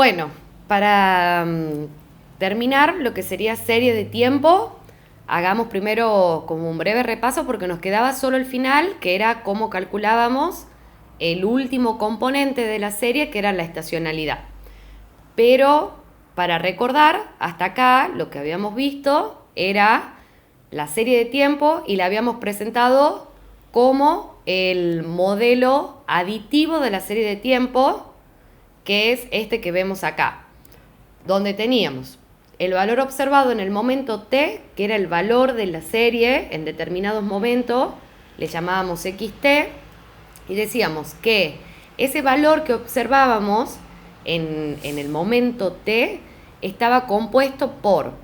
Bueno, para terminar lo que sería serie de tiempo, hagamos primero como un breve repaso porque nos quedaba solo el final, que era cómo calculábamos el último componente de la serie, que era la estacionalidad. Pero para recordar, hasta acá lo que habíamos visto era la serie de tiempo y la habíamos presentado como el modelo aditivo de la serie de tiempo, que es este que vemos acá, donde teníamos el valor observado en el momento t, que era el valor de la serie en determinados momentos, le llamábamos xt, y decíamos que ese valor que observábamos en el momento t estaba compuesto por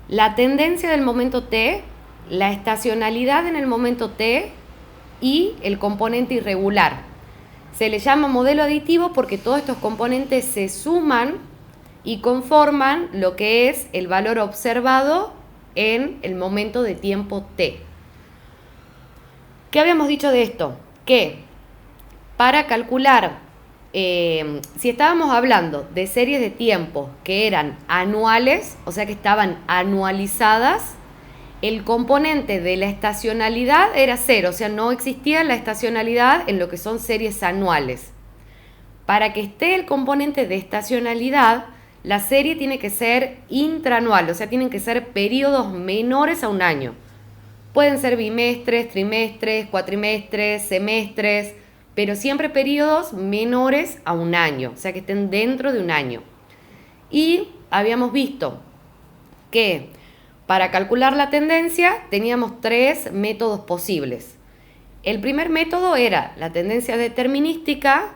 la tendencia del momento t, la estacionalidad en el momento t y el componente irregular. Se le llama modelo aditivo porque todos estos componentes se suman y conforman lo que es el valor observado en el momento de tiempo t. ¿Qué habíamos dicho de esto? Que para calcular, si estábamos hablando de series de tiempo que eran anuales, o sea que estaban anualizadas, el componente de la estacionalidad era 0, o sea, no existía la estacionalidad en lo que son series anuales. Para que esté el componente de estacionalidad, la serie tiene que ser intraanual, o sea, tienen que ser periodos menores a un año. Pueden ser bimestres, trimestres, cuatrimestres, semestres, pero siempre periodos menores a un año, o sea, que estén dentro de un año. Y habíamos visto que para calcular la tendencia teníamos 3 métodos posibles. El primer método era la tendencia determinística,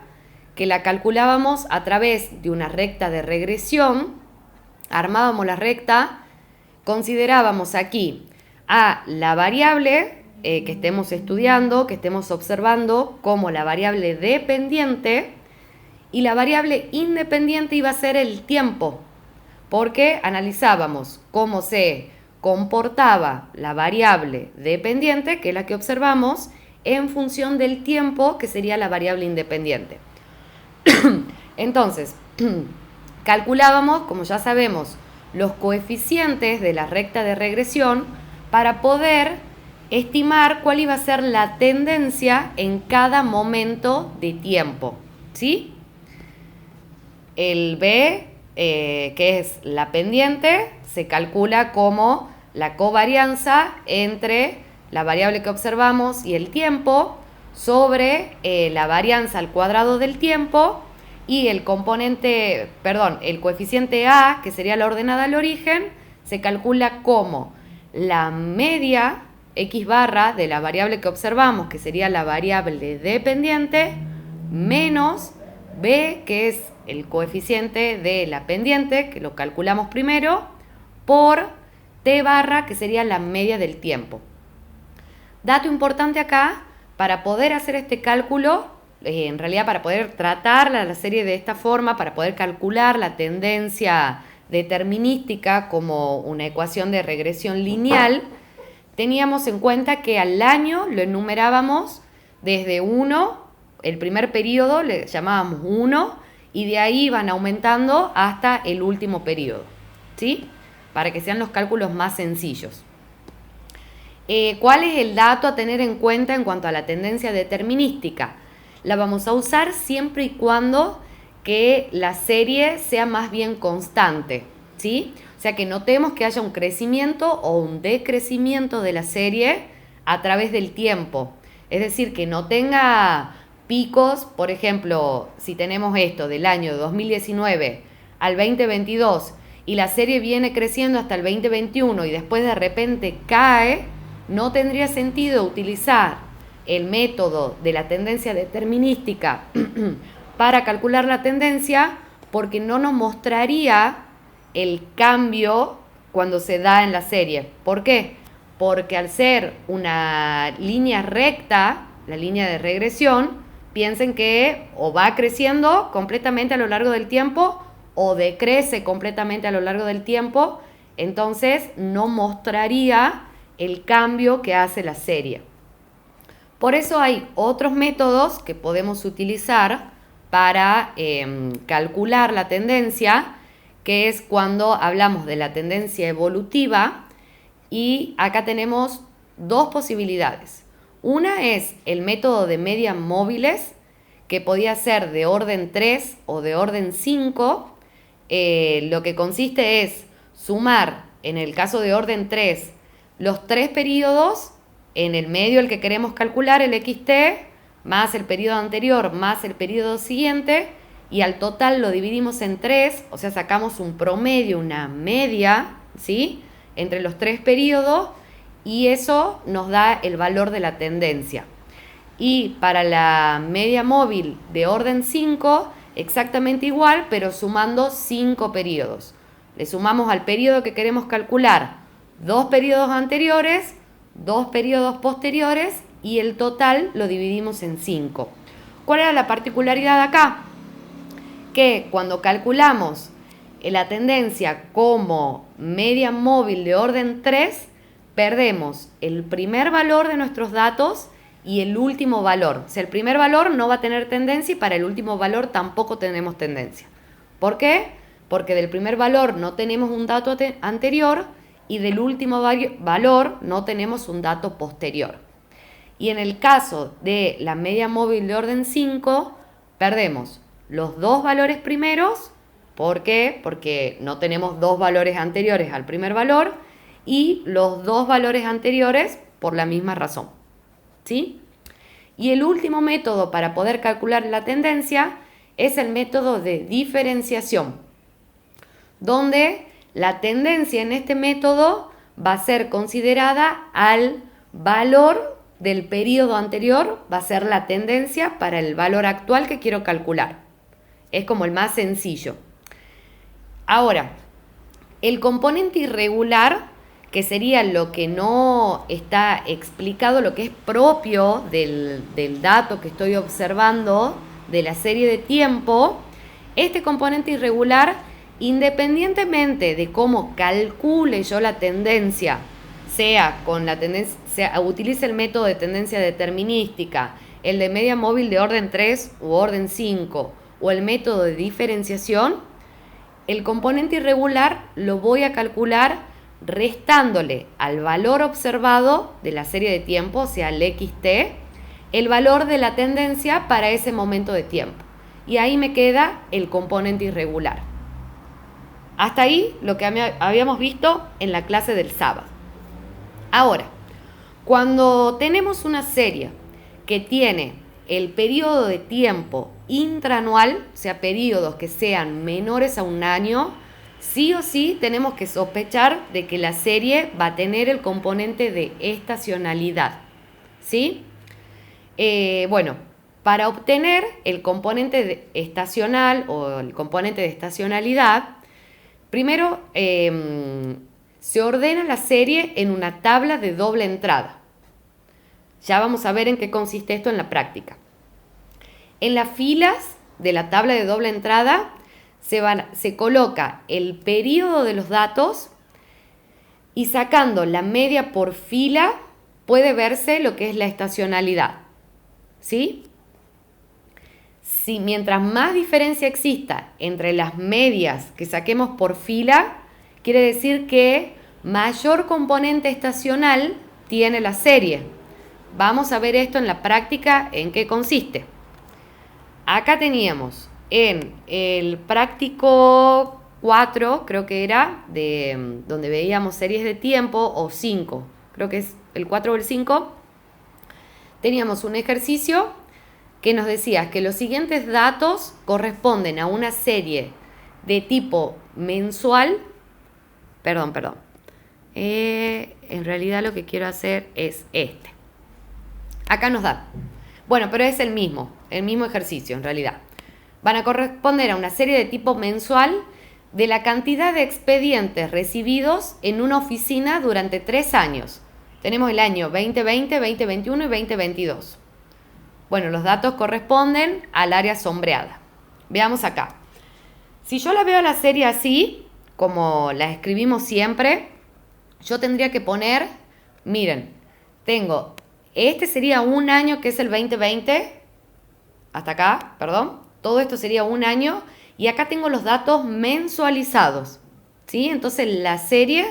que la calculábamos a través de una recta de regresión. Armábamos la recta, considerábamos aquí a la variable que estemos estudiando, que estemos observando como la variable dependiente, y la variable independiente iba a ser el tiempo, porque analizábamos cómo se comportaba la variable dependiente, que es la que observamos, en función del tiempo, que sería la variable independiente. Entonces, calculábamos, como ya sabemos, los coeficientes de la recta de regresión para poder estimar cuál iba a ser la tendencia en cada momento de tiempo, ¿sí? El B, que es la pendiente, se calcula como la covarianza entre la variable que observamos y el tiempo sobre la varianza al cuadrado del tiempo, y el el coeficiente A, que sería la ordenada al origen, se calcula como la media x barra de la variable que observamos, que sería la variable dependiente, menos B, que es el coeficiente de la pendiente, que lo calculamos primero, por t barra, que sería la media del tiempo. Dato importante acá, para poder hacer este cálculo, en realidad para poder tratar la serie de esta forma, para poder calcular la tendencia determinística como una ecuación de regresión lineal, teníamos en cuenta que al año lo enumerábamos desde 1, el primer periodo le llamábamos 1, y de ahí van aumentando hasta el último periodo, ¿sí? Para que sean los cálculos más sencillos. ¿Cuál es el dato a tener en cuenta en cuanto a la tendencia determinística? La vamos a usar siempre y cuando que la serie sea más bien constante, ¿sí? O sea, que notemos que haya un crecimiento o un decrecimiento de la serie a través del tiempo. Es decir, que no tenga picos, por ejemplo, si tenemos esto del año 2019 al 2022 y la serie viene creciendo hasta el 2021 y después de repente cae, no tendría sentido utilizar el método de la tendencia determinística para calcular la tendencia, porque no nos mostraría el cambio cuando se da en la serie. ¿Por qué? Porque al ser una línea recta, la línea de regresión, piensen que o va creciendo completamente a lo largo del tiempo o decrece completamente a lo largo del tiempo, entonces no mostraría el cambio que hace la serie. Por eso hay otros métodos que podemos utilizar para calcular la tendencia, que es cuando hablamos de la tendencia evolutiva, y acá tenemos dos posibilidades. Una es el método de medias móviles, que podía ser de orden 3 o de orden 5. Lo que consiste es sumar, en el caso de orden 3, los 3 periodos, en el medio el que queremos calcular, el XT, más el periodo anterior, más el periodo siguiente, y al total lo dividimos en 3, o sea, sacamos un promedio, una media, ¿sí?, entre los 3 periodos, y eso nos da el valor de la tendencia. Y para la media móvil de orden 5, exactamente igual, pero sumando 5 periodos. Le sumamos al periodo que queremos calcular 2 periodos anteriores, 2 periodos posteriores, y el total lo dividimos en 5. ¿Cuál era la particularidad acá? Que cuando calculamos la tendencia como media móvil de orden 3, perdemos el primer valor de nuestros datos y el último valor. O sea, el primer valor no va a tener tendencia y para el último valor tampoco tenemos tendencia. ¿Por qué? Porque del primer valor no tenemos un dato anterior y del último valor no tenemos un dato posterior. Y en el caso de la media móvil de orden 5, perdemos los dos valores primeros. ¿Por qué? Porque no tenemos dos valores anteriores al primer valor, y los dos valores anteriores por la misma razón. ¿Sí? Y el último método para poder calcular la tendencia es el método de diferenciación, donde la tendencia en este método va a ser considerada al valor del periodo anterior, va a ser la tendencia para el valor actual que quiero calcular. Es como el más sencillo. Ahora, el componente irregular, que sería lo que no está explicado, lo que es propio del dato que estoy observando, de la serie de tiempo, este componente irregular, independientemente de cómo calcule yo la tendencia, sea con la tendencia, utilice el método de tendencia determinística, el de media móvil de orden 3 u orden 5, o el método de diferenciación, el componente irregular lo voy a calcular restándole al valor observado de la serie de tiempo, o sea, el XT, el valor de la tendencia para ese momento de tiempo. Y ahí me queda el componente irregular. Hasta ahí lo que habíamos visto en la clase del sábado. Ahora, cuando tenemos una serie que tiene el periodo de tiempo intraanual, o sea, periodos que sean menores a un año, sí o sí tenemos que sospechar de que la serie va a tener el componente de estacionalidad. ¿Sí? Bueno, para obtener el componente estacional o el componente de estacionalidad, primero se ordena la serie en una tabla de doble entrada. Ya vamos a ver en qué consiste esto en la práctica. En las filas de la tabla de doble entrada se coloca el periodo de los datos, y sacando la media por fila puede verse lo que es la estacionalidad. ¿Sí? Si mientras más diferencia exista entre las medias que saquemos por fila, quiere decir que mayor componente estacional tiene la serie. Vamos a ver esto en la práctica en qué consiste. Acá teníamos en el práctico 4, creo que era, donde veíamos series de tiempo, o 5, creo que es el 4 o el 5, teníamos un ejercicio que nos decía que los siguientes datos corresponden a una serie de tipo mensual. Perdón. En realidad lo que quiero hacer es este. Acá nos da. Bueno, pero es el mismo ejercicio en realidad. Van a corresponder a una serie de tipo mensual de la cantidad de expedientes recibidos en una oficina durante 3 años. Tenemos el año 2020, 2021 y 2022. Bueno, los datos corresponden al área sombreada. Veamos acá. Si yo la veo a la serie así, como la escribimos siempre, yo tendría que poner, miren, este sería un año que es el 2020, hasta acá, perdón, Todo esto sería un año y acá tengo los datos mensualizados, ¿sí? Entonces la serie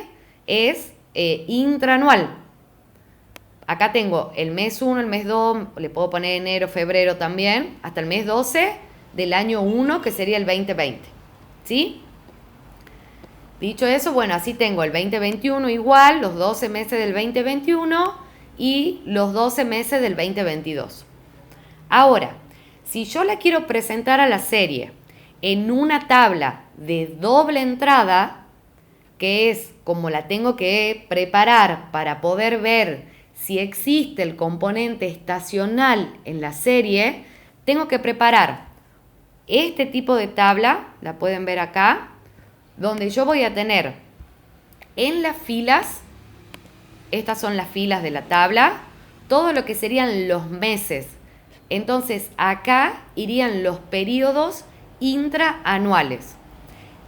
es intraanual. Acá tengo el mes 1, el mes 2, le puedo poner enero, febrero también, hasta el mes 12 del año 1, que sería el 2020, ¿sí? Dicho eso, bueno, así tengo el 2021 igual, los 12 meses del 2021 y los 12 meses del 2022. Ahora, si yo la quiero presentar a la serie en una tabla de doble entrada, que es como la tengo que preparar para poder ver si existe el componente estacional en la serie, tengo que preparar este tipo de tabla, la pueden ver acá, donde yo voy a tener en las filas, estas son las filas de la tabla, todo lo que serían los meses. Entonces acá irían los periodos intraanuales.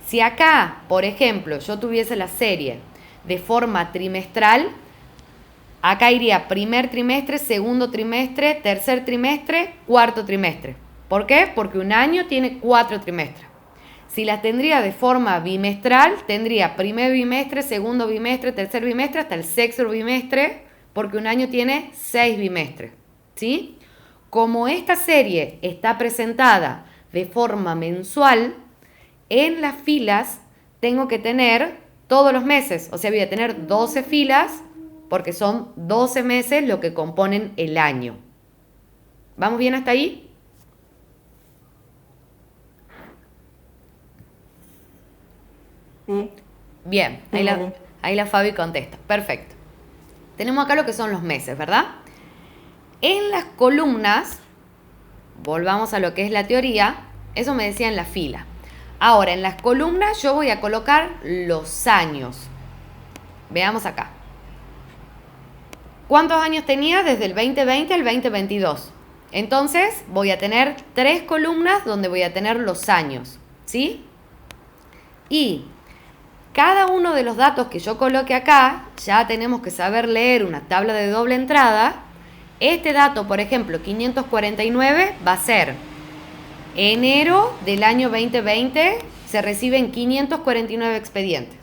Si acá, por ejemplo, yo tuviese la serie de forma trimestral, acá iría primer trimestre, segundo trimestre, tercer trimestre, cuarto trimestre. ¿Por qué? Porque un año tiene 4 trimestres. Si las tendría de forma bimestral, tendría primer bimestre, segundo bimestre, tercer bimestre, hasta el sexto bimestre, porque un año tiene 6 bimestres, ¿sí? Como esta serie está presentada de forma mensual, en las filas tengo que tener todos los meses, o sea, voy a tener 12 filas, porque son 12 meses lo que componen el año. ¿Vamos bien hasta ahí? Sí, Bien, sí, Mari. ahí la Fabi contesta. Perfecto. Tenemos acá lo que son los meses, ¿verdad? En las columnas, volvamos a lo que es la teoría, eso me decía en la fila. Ahora, en las columnas yo voy a colocar los años. Veamos acá. ¿Cuántos años tenía desde el 2020 al 2022? Entonces voy a tener 3 columnas donde voy a tener los años, ¿sí? Y cada uno de los datos que yo coloque acá, ya tenemos que saber leer una tabla de doble entrada. Este dato, por ejemplo, 549, va a ser enero del año 2020, se reciben 549 expedientes.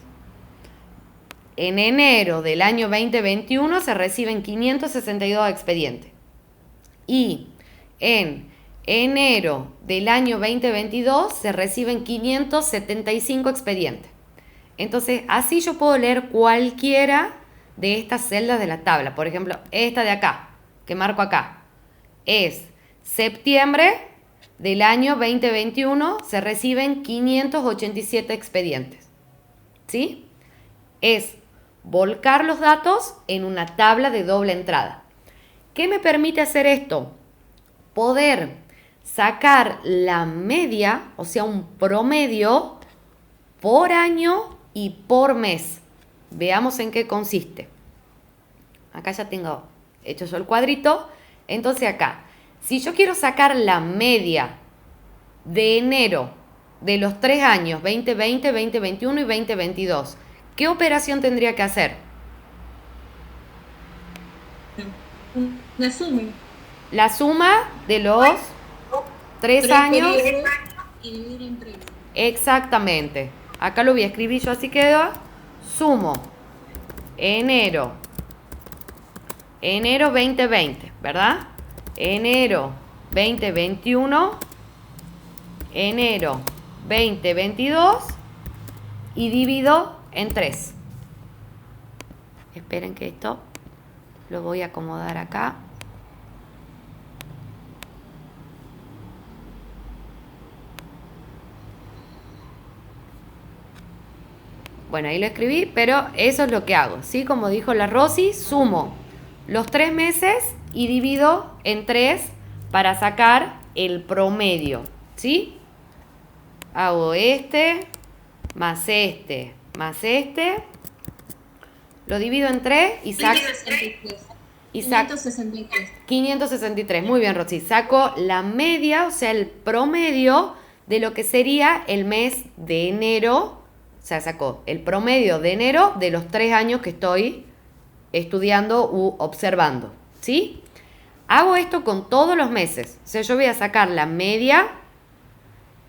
En enero del año 2021 se reciben 562 expedientes. Y en enero del año 2022 se reciben 575 expedientes. Entonces, así yo puedo leer cualquiera de estas celdas de la tabla. Por ejemplo, esta de acá, que marco acá, es septiembre del año 2021, se reciben 587 expedientes. ¿Sí? Es volcar los datos en una tabla de doble entrada. ¿Qué me permite hacer esto? Poder sacar la media, o sea, un promedio por año y por mes. Veamos en qué consiste. Acá ya tengo hecho yo el cuadrito. Entonces acá, si yo quiero sacar la media de enero de los 3 años, 2020, 2021 y 2022, ¿qué operación tendría que hacer? Una suma. La suma de los 3 Tres años. periodos y dividir en tres. Exactamente. Acá lo voy a escribir yo, así quedó. Sumo enero 2020, ¿verdad? Enero 2021, enero 2022 y divido en 3. Esperen que esto lo voy a acomodar acá. Bueno, ahí lo escribí, pero eso es lo que hago, ¿sí? Como dijo la Rosy, sumo los 3 meses y divido en 3 para sacar el promedio, ¿sí? Hago este, más este, más este. Lo divido en 3 y saco... 563. 563, muy bien, Rosy. Saco la media, o sea, el promedio de lo que sería el mes de enero. O sea, sacó el promedio de enero de los 3 años que estoy estudiando u observando, ¿sí? Hago esto con todos los meses. O sea, yo voy a sacar la media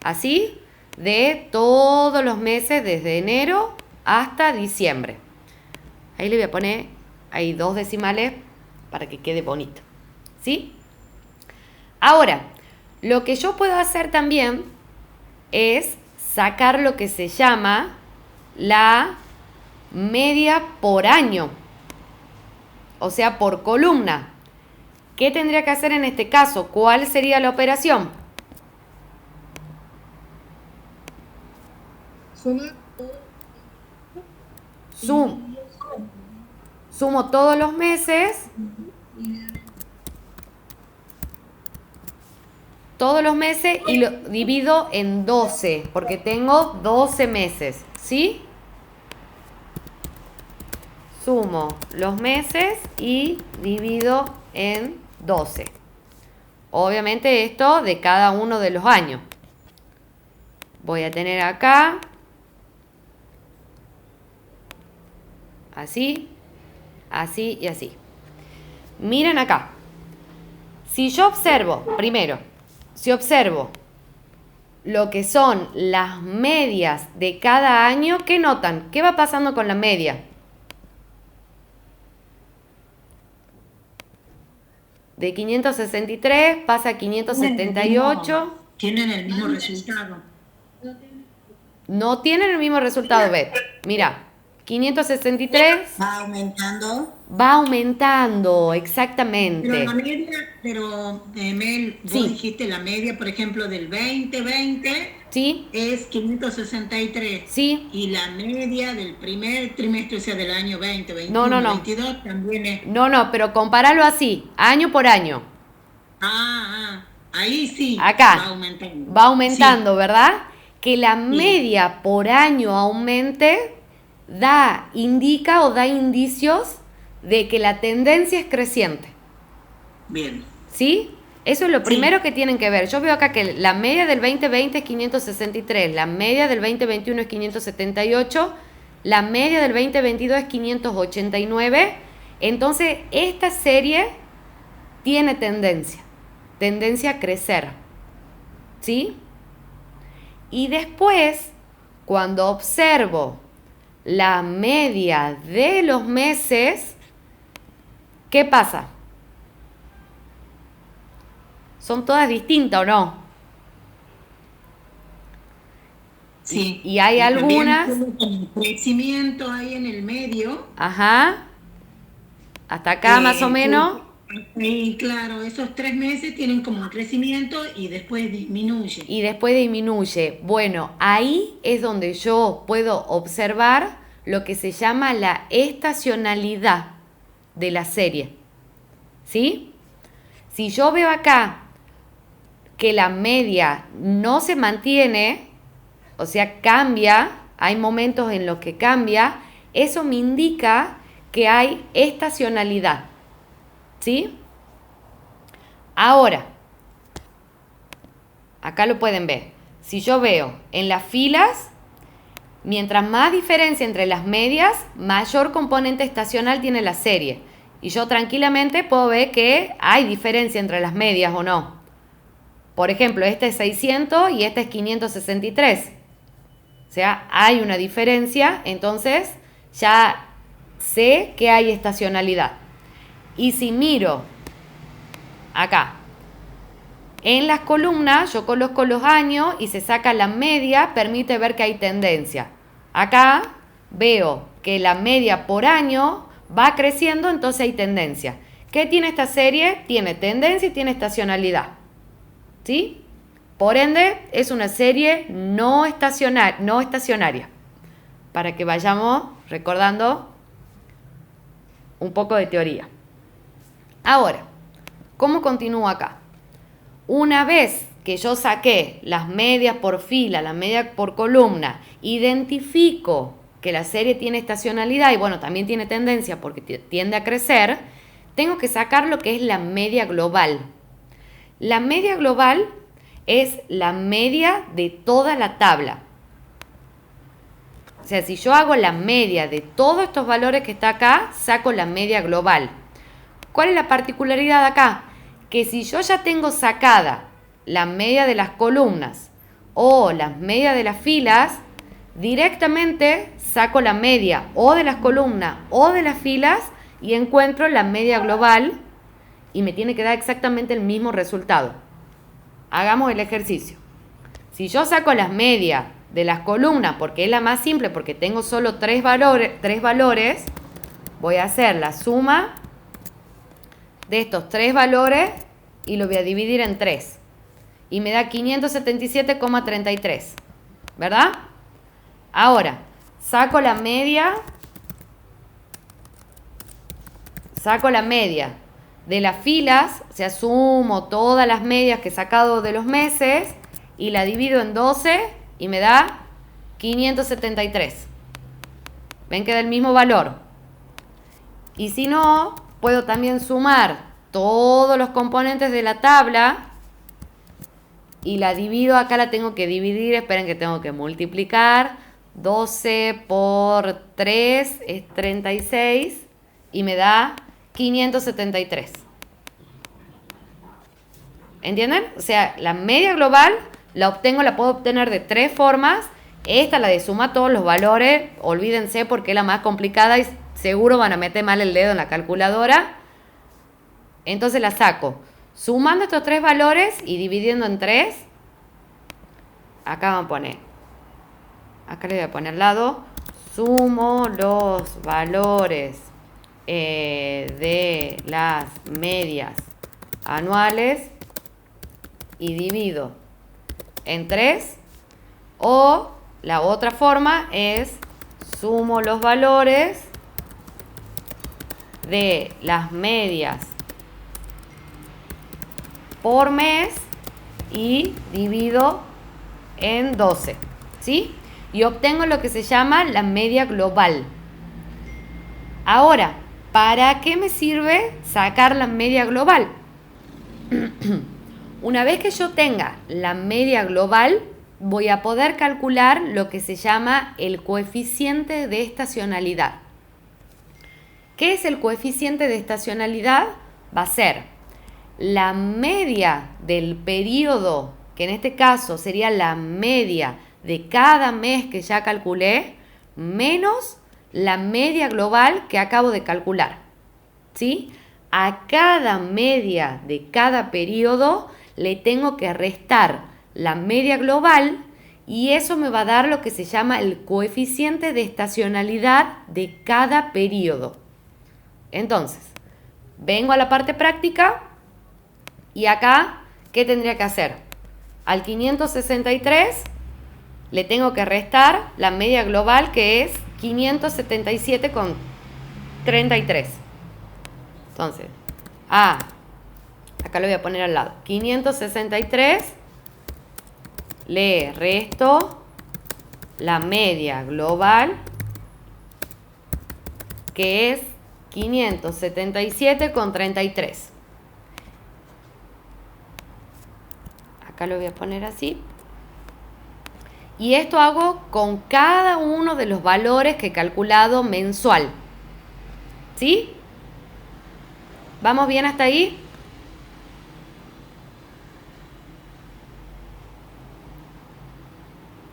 Así, de todos los meses desde enero hasta diciembre. Ahí le voy a poner, hay 2 decimales para que quede bonito. ¿Sí? Ahora, lo que yo puedo hacer también es sacar lo que se llama la media por año, o sea, por columna. ¿Qué tendría que hacer en este caso? ¿Cuál sería la operación? Suma todo Sum- Sumo todos los meses, y lo divido en 12, porque tengo 12 meses, ¿sí? Sumo los meses y divido en 12. Obviamente esto de cada uno de los años. Voy a tener acá, así, así y así. Miren acá. Si yo observo, primero, si observo lo que son las medias de cada año, ¿qué notan? ¿Qué va pasando con la media? De 563 pasa a 578. Tienen el mismo resultado. No tienen el mismo resultado, Beth. Mira, 563 Va aumentando. va aumentando, Pero la exactamente. media, Mel, Sí. vos dijiste la media, por ejemplo, del 2020 ¿Sí? es 563. ¿Sí? Y la media del primer trimestre, o sea, del año 20, No, 21, no, no. 22, también es. No, pero compáralo así, año por año. Ahí sí Acá va aumentando. va aumentando, Sí, ¿verdad? Que la sí, media por año aumente indica o da indicios de que la tendencia es creciente. bien. ¿Sí? Eso es lo primero Sí, que tienen que ver. Yo veo acá que la media del 2020 es 563, la media del 2021 es 578, la media del 2022 es 589. Entonces, esta serie tiene tendencia a crecer. ¿Sí? Y después, cuando observo la media de los meses, ¿qué pasa? ¿Son todas distintas o no? sí. Y hay Y también algunas, como con el crecimiento ahí en el medio. ajá, hasta acá más o menos, Y claro, esos 3 meses tienen como un crecimiento y después disminuye. y después disminuye. Bueno, ahí es donde yo puedo observar lo que se llama la estacionalidad de la serie. ¿Sí? Si yo veo acá que la media no se mantiene, o sea, cambia, hay momentos en los que cambia, eso me indica que hay estacionalidad. ¿Sí? Ahora, acá lo pueden ver. Si yo veo en las filas, mientras más diferencia entre las medias, mayor componente estacional tiene la serie. Y yo tranquilamente puedo ver que hay diferencia entre las medias o no. Por ejemplo, esta es 600 y esta es 563. O sea, hay una diferencia, entonces ya sé que hay estacionalidad. Y si miro acá, en las columnas yo coloco los años y se saca la media, permite ver que hay tendencia. Acá veo que la media por año va creciendo, entonces hay tendencia. ¿Qué tiene esta serie? Tiene tendencia y tiene estacionalidad. ¿Sí? Por ende, es una serie no estacionaria. Para que vayamos recordando un poco de teoría. Ahora, ¿cómo continúo acá? Una vez que yo saqué las medias por fila, las medias por columna, identifico que la serie tiene estacionalidad y bueno, también tiene tendencia porque tiende a crecer, tengo que sacar lo que es la media global. La media global es la media de toda la tabla. O sea, si yo hago la media de todos estos valores que está acá, saco la media global. ¿Cuál es la particularidad acá? Que si yo ya tengo sacada la media de las columnas o las medias de las filas, directamente saco la media o de las columnas o de las filas y encuentro la media global y me tiene que dar exactamente el mismo resultado. Hagamos el ejercicio. Si yo saco las medias de las columnas, porque es la más simple, porque tengo solo tres valores, voy a hacer la suma de estos tres valores y lo voy a dividir en 3. Y me da 577,33. ¿Verdad? Ahora, saco la media de las filas, o sea, sumo todas las medias que he sacado de los meses y la divido en 12 y me da 573. ¿Ven que da el mismo valor? Y si no, puedo también sumar todos los componentes de la tabla y la divido, acá la tengo que dividir, esperen que tengo que multiplicar, 12 por 3 es 36 y me da 573. ¿Entienden? O sea, la media global la puedo obtener de 3 formas. Esta, la de suma todos los valores, olvídense porque es la más complicada y seguro van a meter mal el dedo en la calculadora. Entonces la saco sumando estos 3 valores y dividiendo en 3. Acá vamos a poner, acá le voy a poner al lado, sumo los valores de las medias anuales y divido en 3. O la otra forma es sumo los valores de las medias por mes y divido en 12, ¿sí? Y obtengo lo que se llama la media global. Ahora, ¿para qué me sirve sacar la media global? Una vez que yo tenga la media global, voy a poder calcular lo que se llama el coeficiente de estacionalidad. ¿Qué es el coeficiente de estacionalidad? Va a ser la media del periodo, que en este caso sería la media de cada mes que ya calculé, menos la media global que acabo de calcular, ¿sí? A cada media de cada periodo le tengo que restar la media global y eso me va a dar lo que se llama el coeficiente de estacionalidad de cada periodo. Entonces, vengo a la parte práctica y acá, ¿qué tendría que hacer? Al 563 le tengo que restar la media global que es 577,33. Entonces, acá lo voy a poner al lado. 563 le resto la media global que es 577,33. Acá lo voy a poner así. Y esto hago con cada uno de los valores que he calculado mensual. ¿Sí? ¿Vamos bien hasta ahí?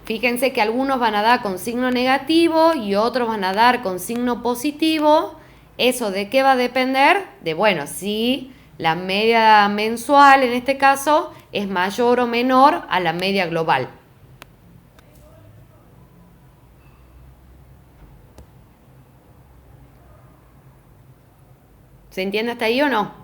Fíjense que algunos van a dar con signo negativo y otros van a dar con signo positivo. ¿Eso de qué va a depender? De, bueno, si la media mensual en este caso es mayor o menor a la media global. ¿Se entiende hasta ahí o no?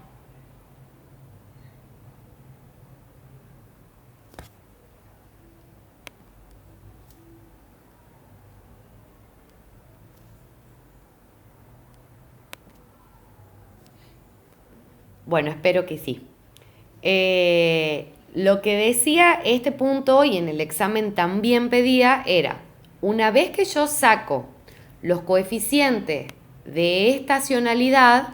Bueno, espero que sí. Lo que decía este punto y en el examen también pedía era, una vez que yo saco los coeficientes de estacionalidad,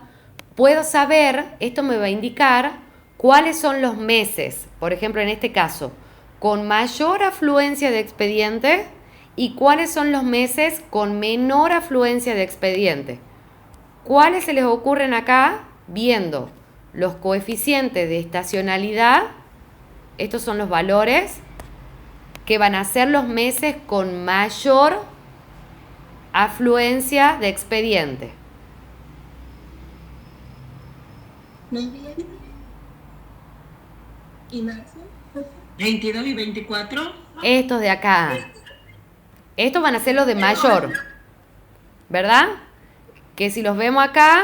puedo saber, esto me va a indicar cuáles son los meses, por ejemplo en este caso, con mayor afluencia de expediente y cuáles son los meses con menor afluencia de expediente. ¿Cuáles se les ocurren acá? Viendo los coeficientes de estacionalidad, estos son los valores, que van a ser los meses con mayor afluencia de expediente. Noviembre y marzo. 22 y 24. Estos de acá. Estos van a ser los de mayor. ¿Verdad? Que si los vemos acá,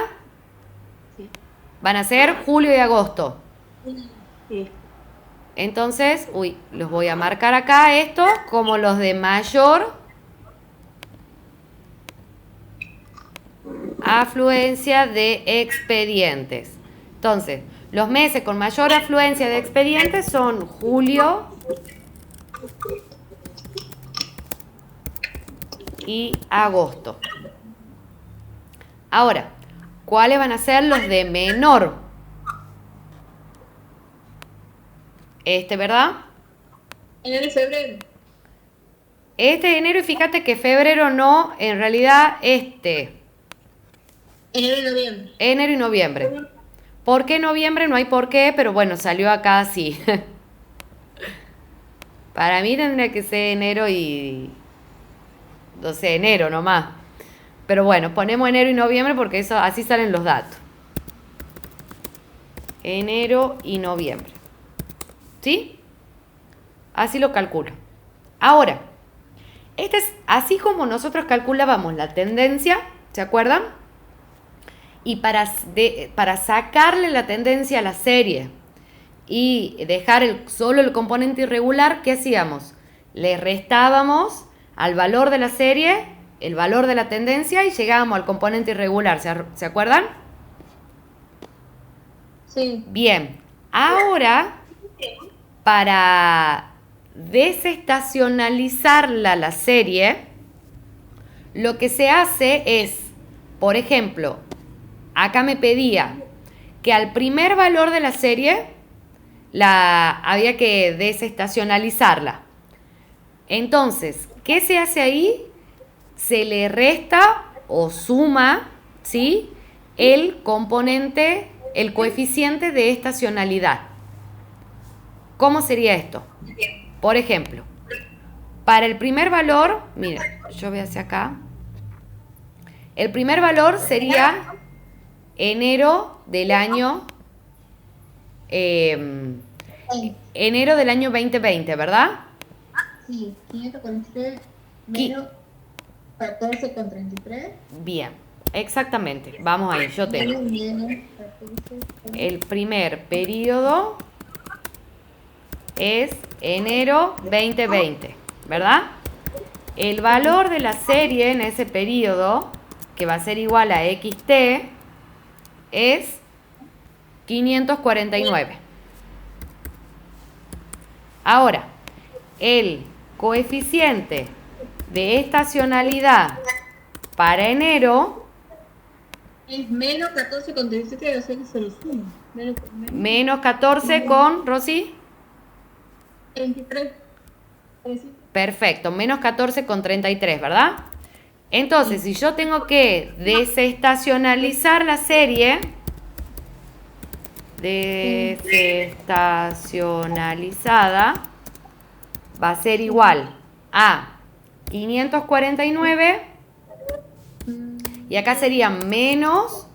Sí. van a ser julio y agosto. Sí. Entonces, los voy a marcar acá estos como los de mayor afluencia de expedientes. Entonces, los meses con mayor afluencia de expedientes son julio y agosto. Ahora, ¿cuáles van a ser los de menor? ¿Verdad? Enero y febrero. Este de enero, y fíjate que febrero no, en realidad Enero y noviembre. enero y noviembre. ¿Por qué noviembre? No hay por qué, pero bueno, salió acá así. Para mí tendría que ser enero y... no sé, enero nomás. Pero bueno, ponemos enero y noviembre porque eso así salen los datos. Enero y noviembre. ¿Sí? Así lo calculo. Ahora, este es así como nosotros calculábamos la tendencia, ¿se acuerdan? Y para sacarle la tendencia a la serie y dejar solo el componente irregular, ¿qué hacíamos? Le restábamos al valor de la serie el valor de la tendencia y llegábamos al componente irregular, ¿se acuerdan? Sí. Bien, ahora para desestacionalizarla la serie, lo que se hace es, por ejemplo, acá me pedía que al primer valor de la serie había que desestacionalizarla. Entonces, ¿qué se hace ahí? Se le resta o suma, ¿sí?, el componente, el coeficiente de estacionalidad. ¿Cómo sería esto? Por ejemplo, para el primer valor, mira, yo voy hacia acá. El primer valor sería enero del año enero del año 2020, ¿verdad? Sí, 543 menos 14,33. Bien, exactamente. Vamos ahí, yo tengo. Menos 14. El primer periodo es enero 2020, ¿verdad? El valor de la serie en ese periodo, que va a ser igual a XT, es 549. Ahora, el coeficiente de estacionalidad para enero, Es menos 14,17, o sea que se lo suma. menos 14 con, Rosy, 23. perfecto, menos 14 con 33, ¿verdad? Entonces, si yo tengo que desestacionalizar la serie, desestacionalizada, va a ser igual a 549, y acá sería menos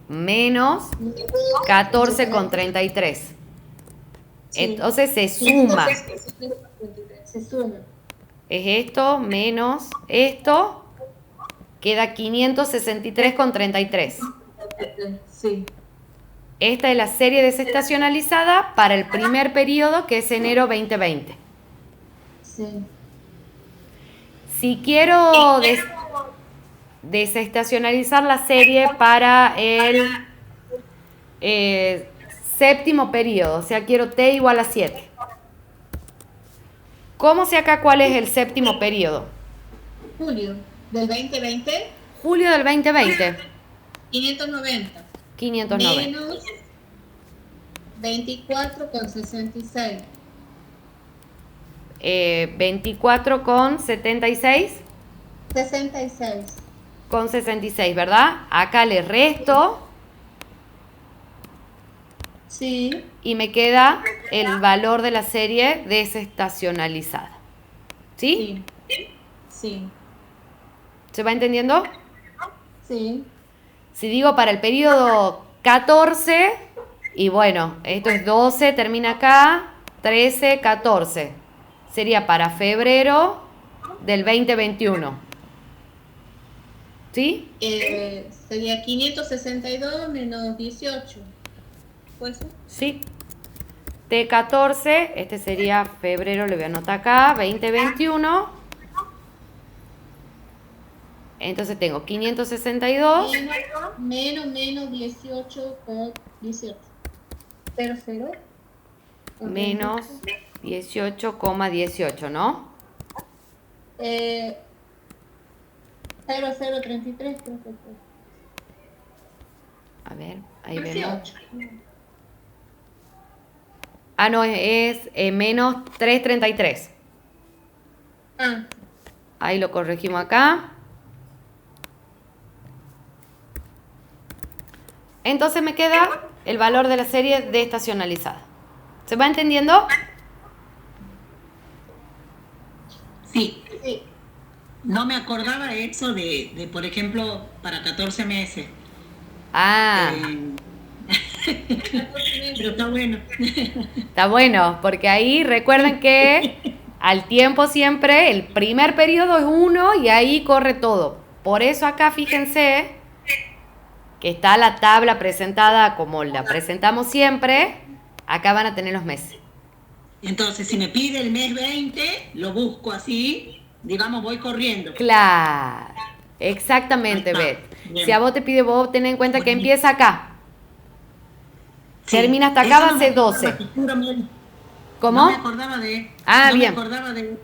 14,33. Sí. Entonces se suma. Se suma. Es esto menos esto, queda 563,33. Sí. Esta es la serie desestacionalizada para el primer periodo, que es enero 2020. Sí. Si quiero desestacionalizar la serie para el séptimo periodo, o sea, quiero t igual a 7. ¿Cómo sé acá cuál es el séptimo periodo? Julio del 2020. Julio del 2020. 590. 590. Menos 24,66. 24,76. 66. Con 66, ¿verdad? Acá le resto Sí. y me queda el valor de la serie desestacionalizada. ¿Sí? Sí. Sí. ¿Se va entendiendo? Sí. Si digo para el periodo 14, y bueno, esto es 12, termina acá, 13, 14. Sería para febrero del 2021. ¿Sí? Sería 562 menos 18. ¿Puede ser? Sí. T14, este sería febrero, le voy a anotar acá, 2021. Entonces tengo 562 Menos 18 con 18. 0, 0. menos 18,18, ¿no? 0, 0, 33, creo que fue. A ver, ahí vemos. 18. Ah, no, es menos 333. Ah, Ahí lo corregimos acá. Entonces me queda el valor de la serie desestacionalizada. ¿Se va entendiendo? Sí, sí. no me acordaba eso de por ejemplo, para 14 meses. Ah, Pero está bueno. está bueno, porque ahí recuerden que al tiempo siempre el primer periodo es 1 y ahí corre todo. Por eso acá fíjense que está la tabla presentada como la presentamos siempre. Acá van a tener los meses. Entonces, si me pide el mes 20, lo busco así, digamos, voy corriendo. Claro, Ahí exactamente, está. Beth. Bien. Si a vos te pide, vos tenés en cuenta que Buenísimo. empieza acá. Sí, Termina hasta acá, eso va a no me ser acordaba, 12. te juro, no me ¿Cómo? acordaba de, Ah, no me bien. acordaba de,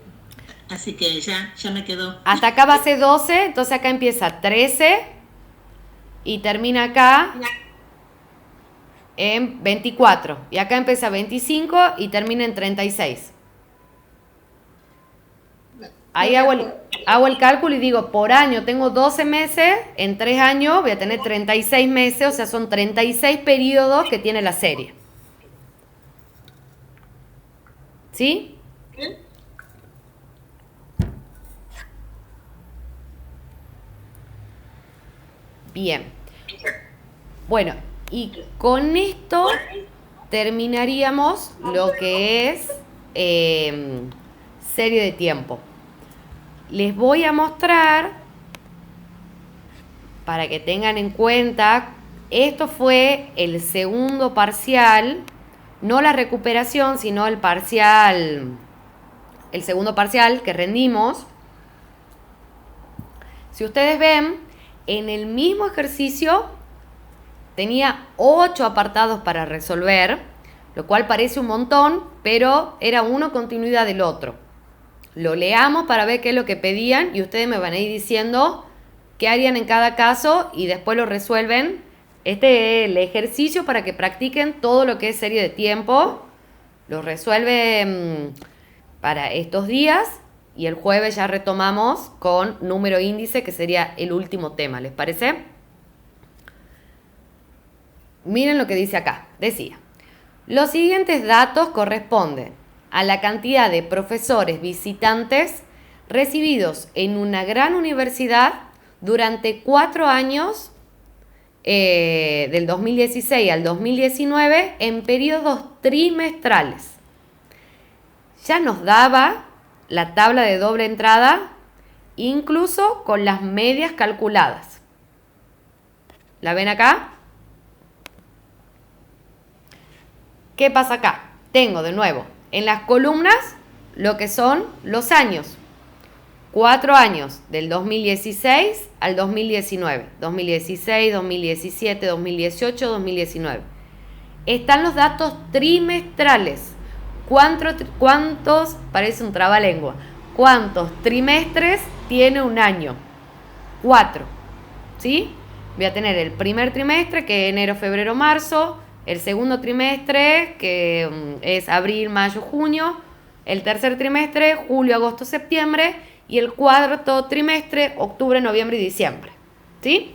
así que ya me quedó. Hasta acá va a ser 12, entonces acá empieza 13 y termina acá en 24. Y acá empieza 25 y termina en 36. Ahí hago el cálculo y digo, por año tengo 12 meses, en 3 años voy a tener 36 meses, o sea, son 36 periodos que tiene la serie. ¿Sí? Bien. Bueno, y con esto terminaríamos lo que es serie de tiempo. Les voy a mostrar, para que tengan en cuenta, esto fue el segundo parcial, no la recuperación, sino el parcial, el segundo parcial que rendimos. Si ustedes ven, en el mismo ejercicio tenía 8 apartados para resolver, lo cual parece un montón, pero era uno continuidad del otro. Lo leamos para ver qué es lo que pedían y ustedes me van a ir diciendo qué harían en cada caso y después lo resuelven. Este es el ejercicio para que practiquen todo lo que es serie de tiempo. Lo resuelven para estos días y el jueves ya retomamos con número índice, que sería el último tema. ¿Les parece? Miren lo que dice acá. Decía, los siguientes datos corresponden a la cantidad de profesores visitantes recibidos en una gran universidad durante 4 años, del 2016 al 2019, en periodos trimestrales. Ya nos daba la tabla de doble entrada, incluso con las medias calculadas. ¿La ven acá? ¿Qué pasa acá? Tengo de nuevo en las columnas lo que son los años. 4 años, del 2016 al 2019. 2016, 2017, 2018, 2019. Están los datos trimestrales. ¿Cuántos? Parece un trabalengua. ¿Cuántos trimestres tiene un año? 4. ¿Sí? Voy a tener el primer trimestre, que es enero, febrero, marzo. El segundo trimestre, que es abril, mayo, junio. El tercer trimestre, julio, agosto, septiembre. Y el cuarto trimestre, octubre, noviembre y diciembre. ¿Sí?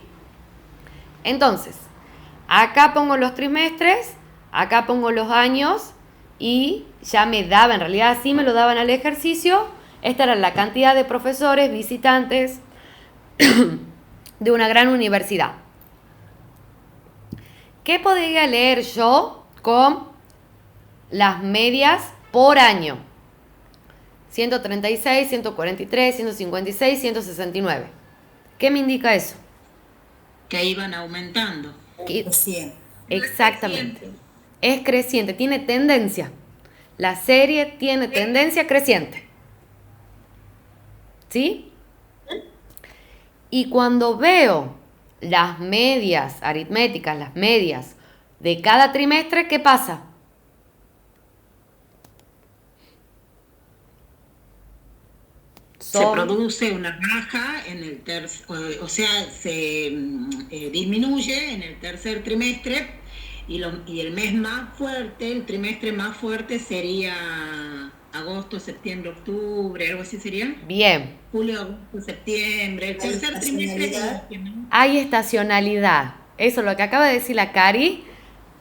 Entonces, acá pongo los trimestres, acá pongo los años y ya me daba, en realidad sí me lo daban al ejercicio, Esta era la cantidad de profesores visitantes de una gran universidad. ¿Qué podría leer yo con las medias por año? 136, 143, 156, 169. ¿Qué me indica eso? Que iban aumentando. Exactamente. Es creciente, tiene tendencia. La serie tiene tendencia creciente. ¿Sí? Y cuando veo las medias aritméticas, las medias de cada trimestre, ¿qué pasa? Se produce una baja en el o sea, se disminuye en el tercer trimestre y el mes más fuerte, el trimestre más fuerte sería agosto, septiembre, octubre, algo así sería. Bien. Julio, agosto, septiembre, el tercer trimestre. Hay estacionalidad. Eso es lo que acaba de decir la Cari.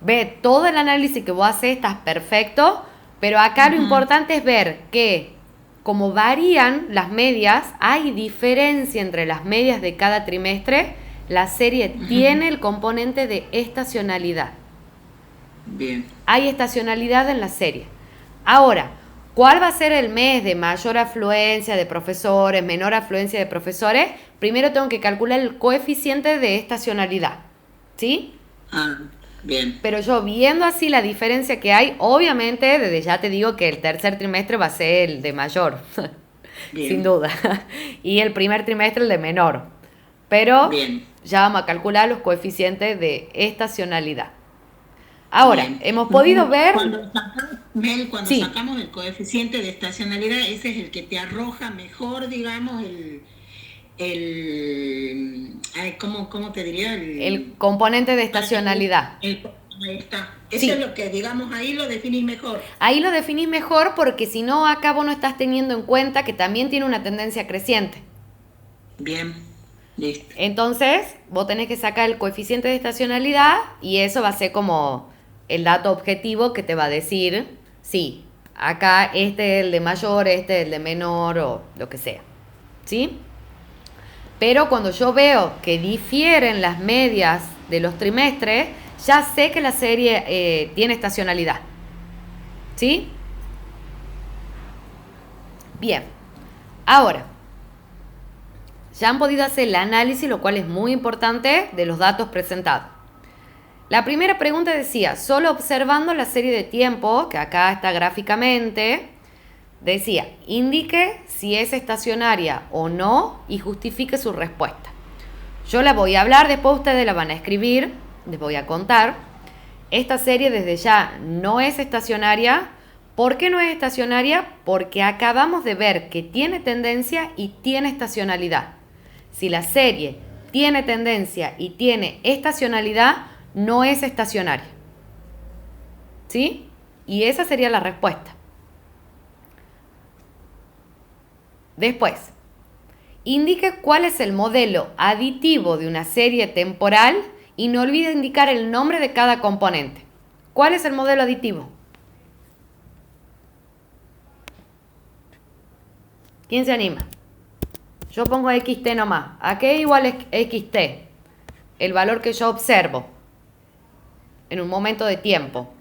Ve todo el análisis que vos haces, estás perfecto, pero acá lo importante es ver que como varían las medias, hay diferencia entre las medias de cada trimestre, la serie tiene el componente de estacionalidad. Bien. Hay estacionalidad en la serie. Ahora, ¿cuál va a ser el mes de mayor afluencia de profesores, menor afluencia de profesores? Primero tengo que calcular el coeficiente de estacionalidad, ¿sí? Ah, bien. Pero yo viendo así la diferencia que hay, obviamente desde ya te digo que el tercer trimestre va a ser el de mayor, sin duda, y el primer trimestre el de menor. Pero ya vamos a calcular los coeficientes de estacionalidad. Ahora, hemos podido ver... Cuando sacamos el coeficiente de estacionalidad, ese es el que te arroja mejor, digamos, ¿cómo te diría? El componente de estacionalidad. Ahí está. Eso es lo que, digamos, ahí lo definís mejor. Ahí lo definís mejor porque si no, acá vos no estás teniendo en cuenta que también tiene una tendencia creciente. Bien, listo. Entonces, vos tenés que sacar el coeficiente de estacionalidad y eso va a ser como el dato objetivo que te va a decir, sí, acá este es el de mayor, este es el de menor o lo que sea. ¿Sí? Pero cuando yo veo que difieren las medias de los trimestres, ya sé que la serie tiene estacionalidad. ¿Sí? Bien. Ahora, ya han podido hacer el análisis, lo cual es muy importante, de los datos presentados. La primera pregunta decía, solo observando la serie de tiempo, que acá está gráficamente, decía, indique si es estacionaria o no y justifique su respuesta. Yo la voy a hablar, después ustedes la van a escribir, les voy a contar. Esta serie desde ya no es estacionaria. ¿Por qué no es estacionaria? Porque acabamos de ver que tiene tendencia y tiene estacionalidad. Si la serie tiene tendencia y tiene estacionalidad, no es estacionaria. ¿Sí? Y esa sería la respuesta. Después, indique cuál es el modelo aditivo de una serie temporal y no olvide indicar el nombre de cada componente. ¿Cuál es el modelo aditivo? ¿Quién se anima? Yo pongo XT nomás. ¿A qué igual es XT? El valor que yo observo en un momento de tiempo.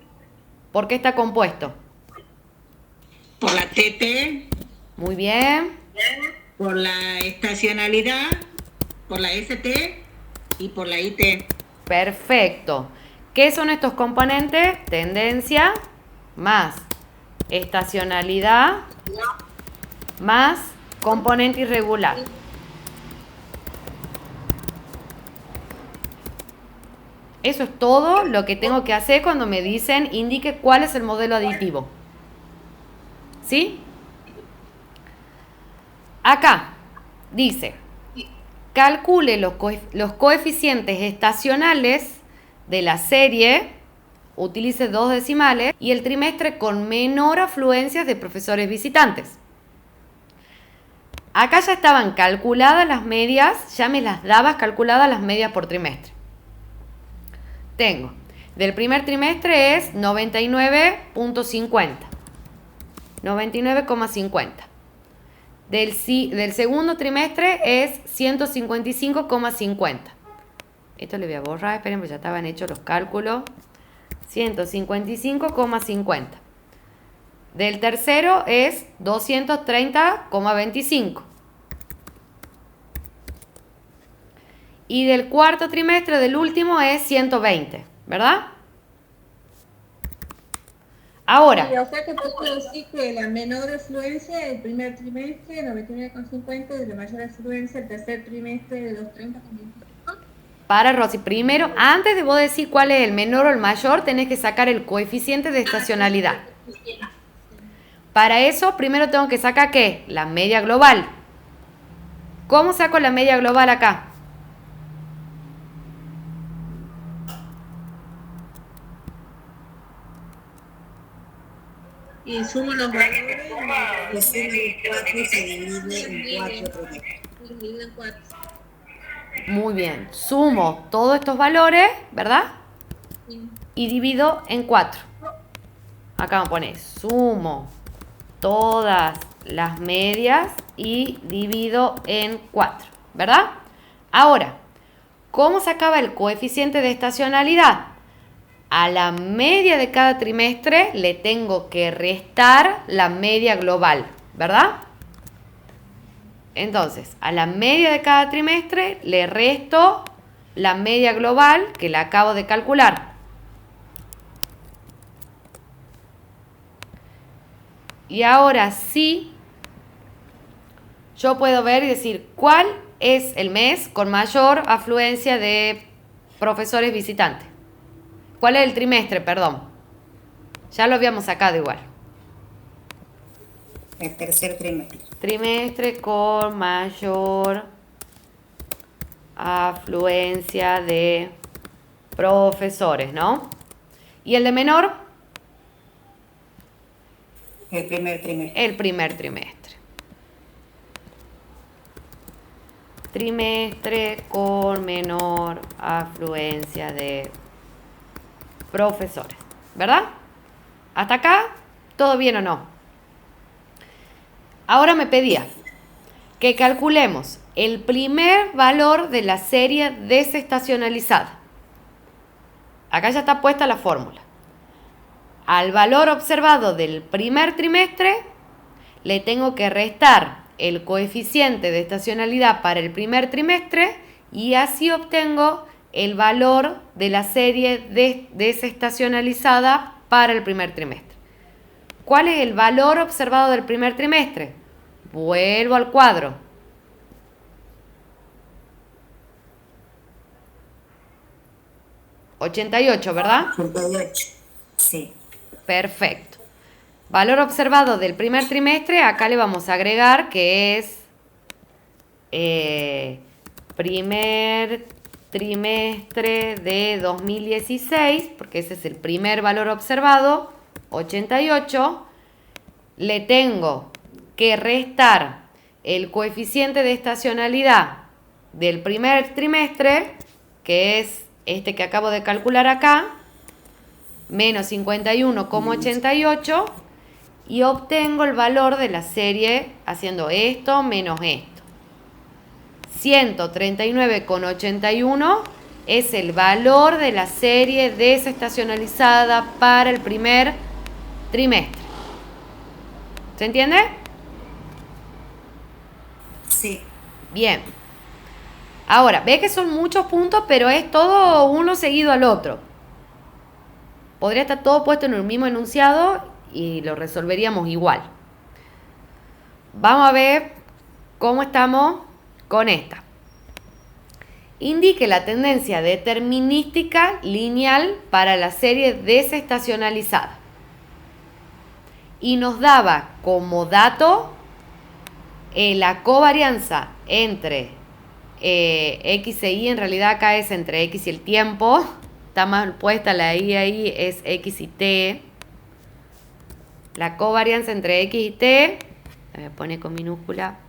¿Por qué está compuesto? Por la TT. Muy bien. Por la estacionalidad, por la ST y por la IT. Perfecto. ¿Qué son estos componentes? Tendencia más estacionalidad más componente irregular. Eso es todo lo que tengo que hacer cuando me dicen indique cuál es el modelo aditivo. ¿Sí? Acá dice, calcule los coeficientes estacionales de la serie, utilice 2 decimales, y el trimestre con menor afluencia de profesores visitantes. Acá ya estaban calculadas las medias, ya me las dabas calculadas las medias por trimestre. Tengo, del primer trimestre es 99.50, 99,50. del segundo trimestre es 155,50. Esto le voy a borrar, esperen, porque ya estaban hechos los cálculos. 155,50. Del tercero es 230,25. Y del cuarto trimestre, del último, es 120, ¿verdad? Ahora. Sí, o sea que puedo decir que la menor afluencia del primer trimestre, 99,50, de la mayor afluencia el tercer trimestre de 230,25. Para Rosy, primero, antes de vos decir cuál es el menor o el mayor, tenés que sacar el coeficiente de estacionalidad. Para eso, primero tengo que sacar, ¿qué? La media global. ¿Cómo saco la media global acá? Y sumo los valores y se divide en 4 trimestres. Muy bien. Sumo todos estos valores, ¿verdad? Sí. Y divido en 4. Acá vamos a poner sumo todas las medias y divido en 4, ¿verdad? Ahora, ¿cómo sacaba el coeficiente de estacionalidad? A la media de cada trimestre le tengo que restar la media global, ¿verdad? Entonces, a la media de cada trimestre le resto la media global que la acabo de calcular. Y ahora sí, yo puedo ver y decir cuál es el mes con mayor afluencia de profesores visitantes. ¿Cuál es el trimestre, perdón? Ya lo habíamos sacado igual. El tercer trimestre. Trimestre con mayor afluencia de profesores, ¿no? ¿Y el de menor? El primer trimestre. El primer trimestre. Trimestre con menor afluencia de profesores, ¿verdad? ¿Hasta acá? ¿Todo bien o no? Ahora me pedía que calculemos el primer valor de la serie desestacionalizada. Acá ya está puesta la fórmula. Al valor observado del primer trimestre le tengo que restar el coeficiente de estacionalidad para el primer trimestre y así obtengo el valor de la serie desestacionalizada para el primer trimestre. ¿Cuál es el valor observado del primer trimestre? Vuelvo al cuadro. 88, ¿verdad? 88, sí. Perfecto. Valor observado del primer trimestre, acá le vamos a agregar que es primer trimestre de 2016, porque ese es el primer valor observado, 88. Le tengo que restar el coeficiente de estacionalidad del primer trimestre, que es este que acabo de calcular acá, menos 51,88, y obtengo el valor de la serie haciendo esto menos esto. 139,81 es el valor de la serie desestacionalizada para el primer trimestre. ¿Se entiende? Sí. Bien. Ahora, ve que son muchos puntos, pero es todo uno seguido al otro. Podría estar todo puesto en el mismo enunciado y lo resolveríamos igual. Vamos a ver cómo estamos con esta. Indique la tendencia determinística lineal para la serie desestacionalizada. Y nos daba como dato la covarianza entre X e Y, en realidad acá es entre X y el tiempo. Está mal puesta la Y ahí, es X y T. La covarianza entre X y T, voy a poner con minúscula.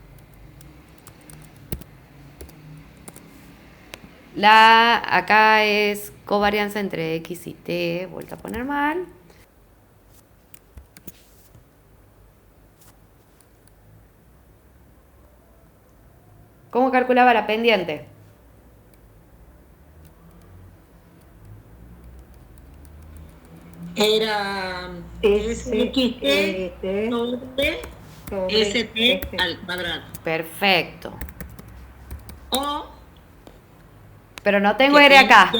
Acá es covarianza entre X y T, vuelta a poner mal. ¿Cómo calculaba la pendiente? Era SXT sobre ST al cuadrado. Perfecto. O... Pero no tengo R acá.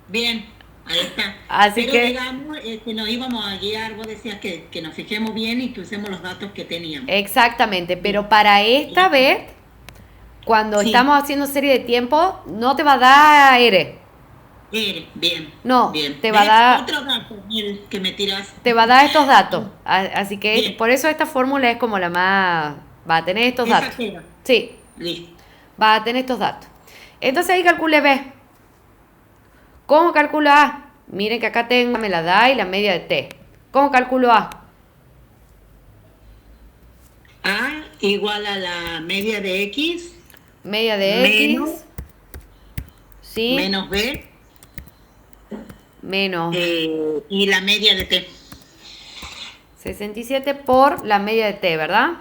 Bien, ahí está. Así pero que digamos que nos íbamos a guiar, vos decías que nos fijemos bien y que usemos los datos que teníamos. exactamente, pero para esta vez, cuando Sí. estamos haciendo serie de tiempo, no te va a dar R. Bien. No, bien. te va a dar otro dato que me tiras. te va a dar estos datos. Así que Bien. por eso esta fórmula es como la más... Va a tener estos datos. Queda. Sí, Listo. va a tener estos datos. Entonces ahí calcule B. ¿Cómo calculo A? Miren que acá tengo me la da y la media de T. ¿Cómo calculo A? A igual a la media de X. Media de menos, X. ¿Sí? Menos B. Menos y la media de T. 67 por la media de T, ¿verdad?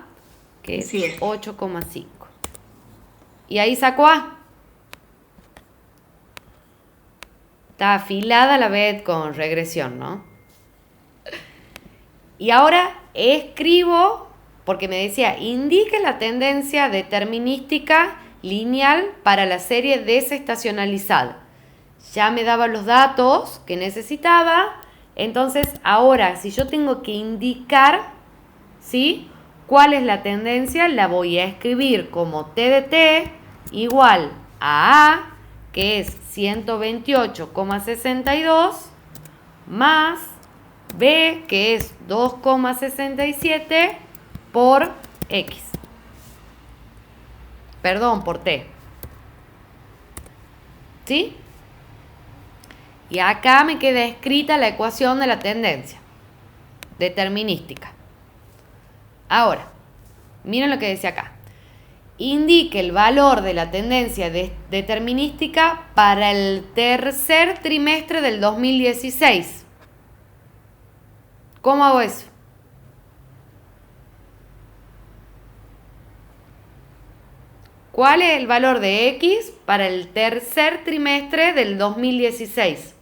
Que es Sí es. 8,5. Y ahí saco A. Está afilada la B con regresión, ¿no? Y ahora escribo, porque me decía, indique la tendencia determinística lineal para la serie desestacionalizada. Ya me daba los datos que necesitaba. Entonces, ahora, si yo tengo que indicar, ¿sí?, cuál es la tendencia, la voy a escribir como T de T igual a A, que es 128,62, más B, que es 2,67 por X. Perdón, por T. ¿Sí? Y acá me queda escrita la ecuación de la tendencia determinística. Ahora, miren lo que decía acá. Indique el valor de la tendencia determinística para el tercer trimestre del 2016. ¿Cómo hago eso? ¿Cuál es el valor de X para el tercer trimestre del 2016?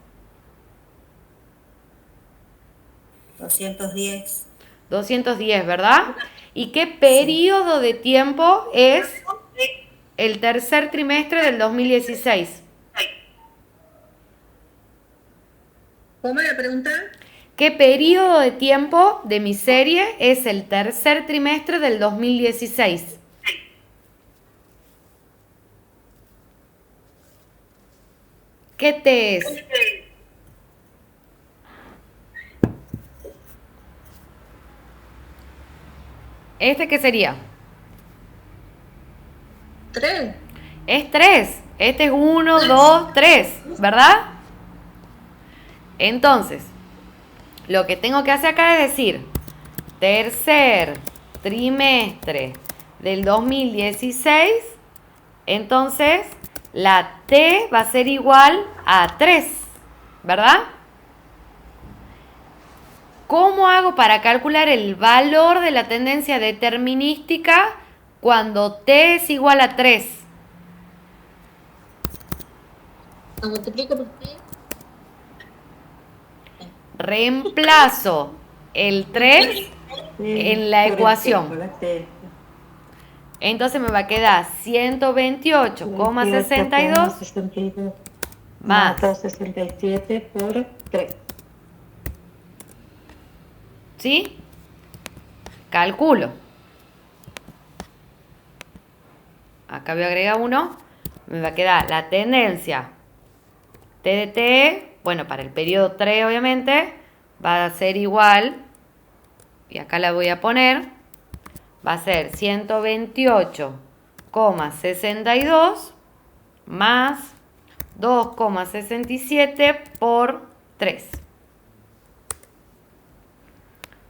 210. 210, ¿verdad? ¿Y qué periodo de tiempo es el tercer trimestre del 2016? ¿Cómo la pregunta? ¿Qué periodo de tiempo de mi serie es el tercer trimestre del 2016? ¿Qué T es? ¿Este qué sería? 3. Es 3. Este es 1, 2, 3, ¿verdad? Entonces, lo que tengo que hacer acá es decir, tercer trimestre del 2016, entonces la T va a ser igual a 3, ¿verdad? ¿Cómo hago para calcular el valor de la tendencia determinística cuando T es igual a 3? ¿Lo multiplico por 3? Reemplazo el 3 en la ecuación. Entonces me va a quedar 128,62 más 267 por 3. ¿Sí? Calculo. Acá voy a agregar 1. Me va a quedar la tendencia T de T, bueno, para el periodo 3 obviamente, va a ser igual, y acá la voy a poner, va a ser 128,62 más 2,67 por 3.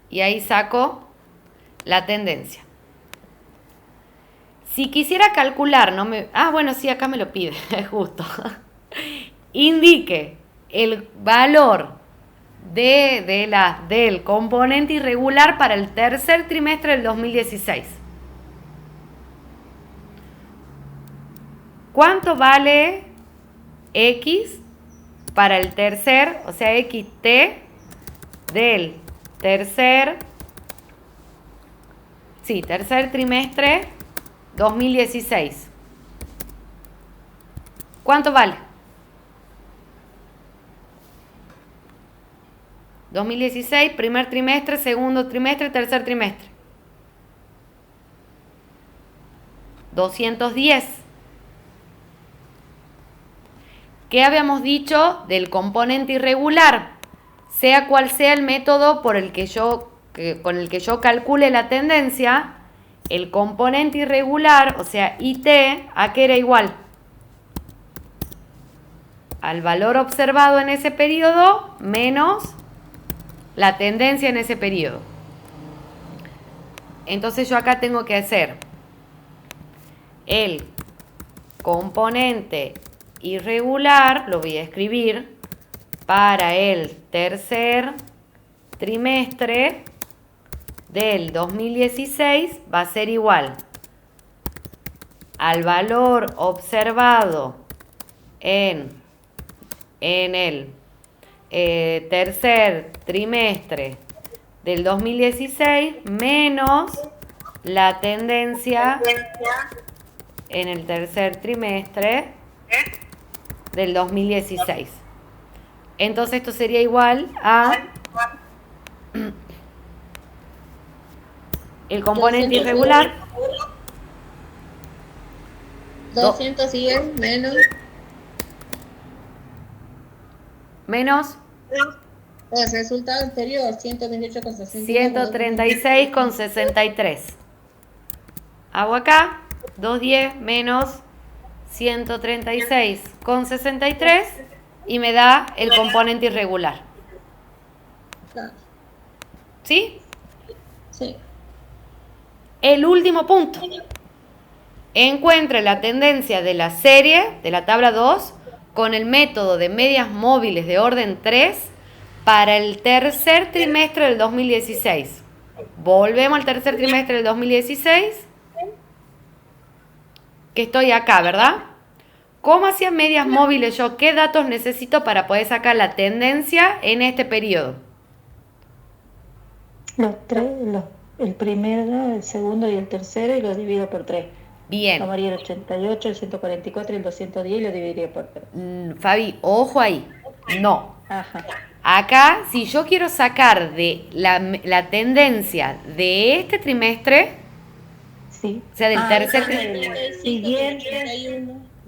Y ahí saco la tendencia. Si quisiera calcular, no me... Ah, bueno, sí, acá me lo pide, es justo. Indique el valor del componente irregular para el tercer trimestre del 2016. ¿Cuánto vale X para el tercer, o sea, XT del tercer trimestre 2016? ¿Cuánto vale? 2016, primer trimestre, segundo trimestre, tercer trimestre. 210. ¿Qué habíamos dicho del componente irregular? Sea cual sea el método con el que yo calcule la tendencia, el componente irregular, o sea, IT, ¿a qué era igual? Al valor observado en ese periodo menos la tendencia en ese periodo. Entonces yo acá tengo que hacer el componente irregular, lo voy a escribir, para el tercer trimestre del 2016 va a ser igual al valor observado en el tercer trimestre del 2016 menos la tendencia en el tercer trimestre del 2016. Entonces esto sería igual a el componente irregular 210 menos el resultado anterior, 136,63. Hago acá 210 menos 136,63 y me da el componente irregular. ¿Sí? Sí. El último punto. Encuentre la tendencia de la serie, de la tabla 2, con el método de medias móviles de orden 3 para el tercer trimestre del 2016. Volvemos al tercer trimestre del 2016. Que estoy acá, ¿verdad? ¿Cómo hacía medias móviles yo? ¿Qué datos necesito para poder sacar la tendencia en este periodo? El primero, el segundo y el tercero, y lo divido por 3. Bien. Tomaría el 88, el 144 y el 210 y lo dividiría por 3. Fabi, ojo ahí. No. Ajá. Acá, si yo quiero sacar de la tendencia de este trimestre, sí. O sea, del tercer trimestre. Siguiente.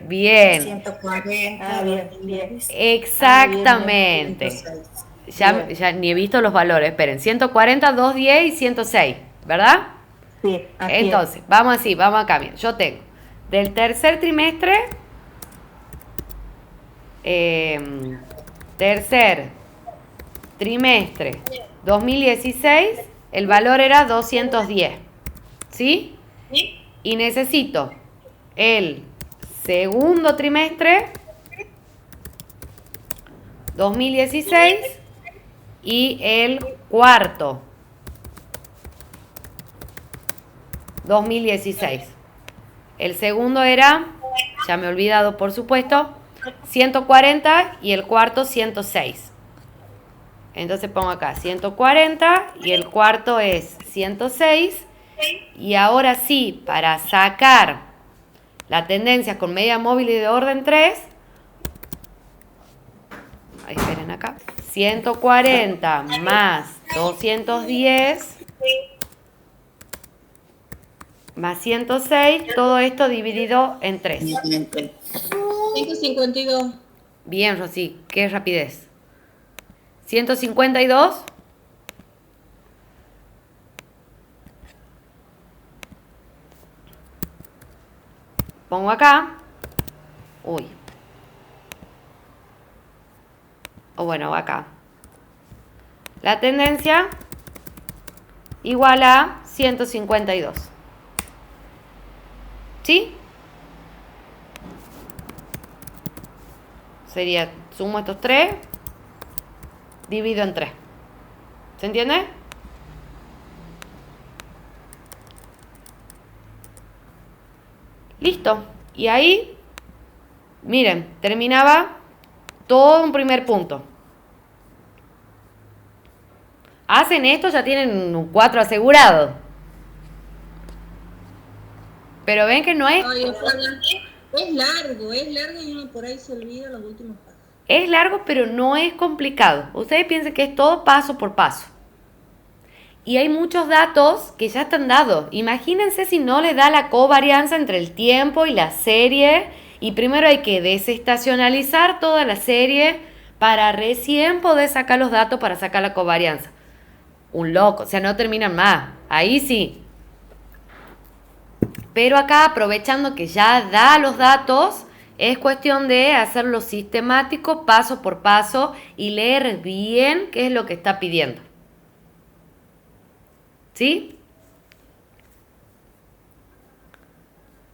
Bien. 140. Bien. Exactamente. Ya ni he visto los valores. Esperen, 140, 210 y 106, ¿verdad? Sí. Entonces, vamos acá. Bien, yo tengo del tercer trimestre, tercer trimestre 2016, el valor era 210, ¿sí? Y necesito el segundo trimestre 2016 y el cuarto 2016. El segundo era, ya me he olvidado por supuesto, 140 y el cuarto 106. Entonces pongo acá 140 y el cuarto es 106. Y ahora sí, para sacar la tendencia con media móvil y de orden 3, ahí esperen acá, 140 más 210 más 106, todo esto dividido en 3. 152. Bien, Rosy, qué rapidez. 152. Pongo acá. Uy. O bueno, acá. La tendencia igual a 152. ¿Sí? Sería, sumo estos 3, divido en 3. ¿Se entiende? Listo. Y ahí, miren, terminaba todo un primer punto. Hacen esto, ya tienen un 4 asegurado. Pero ven que no es... Ay, es largo y uno por ahí se olvida los últimos pasos. Es largo, pero no es complicado. Ustedes piensen que es todo paso por paso. Y hay muchos datos que ya están dados. Imagínense si no le da la covarianza entre el tiempo y la serie. Y primero hay que desestacionalizar toda la serie para recién poder sacar los datos para sacar la covarianza. Un loco, o sea, no terminan más. Ahí sí. Pero acá, aprovechando que ya da los datos, es cuestión de hacerlo sistemático, paso por paso, y leer bien qué es lo que está pidiendo. ¿Sí?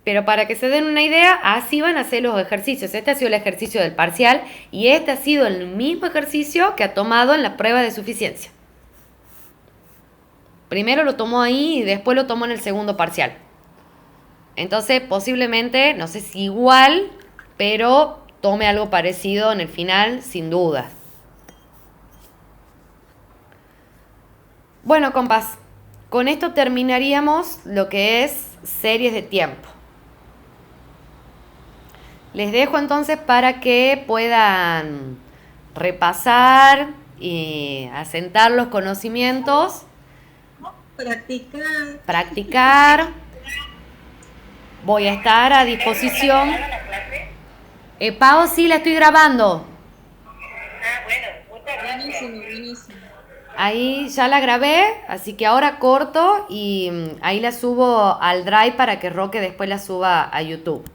Pero para que se den una idea, así van a hacer los ejercicios. Este ha sido el ejercicio del parcial y este ha sido el mismo ejercicio que ha tomado en la prueba de suficiencia. Primero lo tomó ahí y después lo tomó en el segundo parcial. Entonces, posiblemente, no sé si igual, pero tome algo parecido en el final, sin dudas. Bueno, compas, con esto terminaríamos lo que es series de tiempo. Les dejo entonces para que puedan repasar y asentar los conocimientos. Practicar. Voy a estar a disposición. Pau, sí, la estoy grabando. Bueno, buenísimo. Ahí ya la grabé, así que ahora corto y ahí la subo al Drive para que Roque después la suba a YouTube.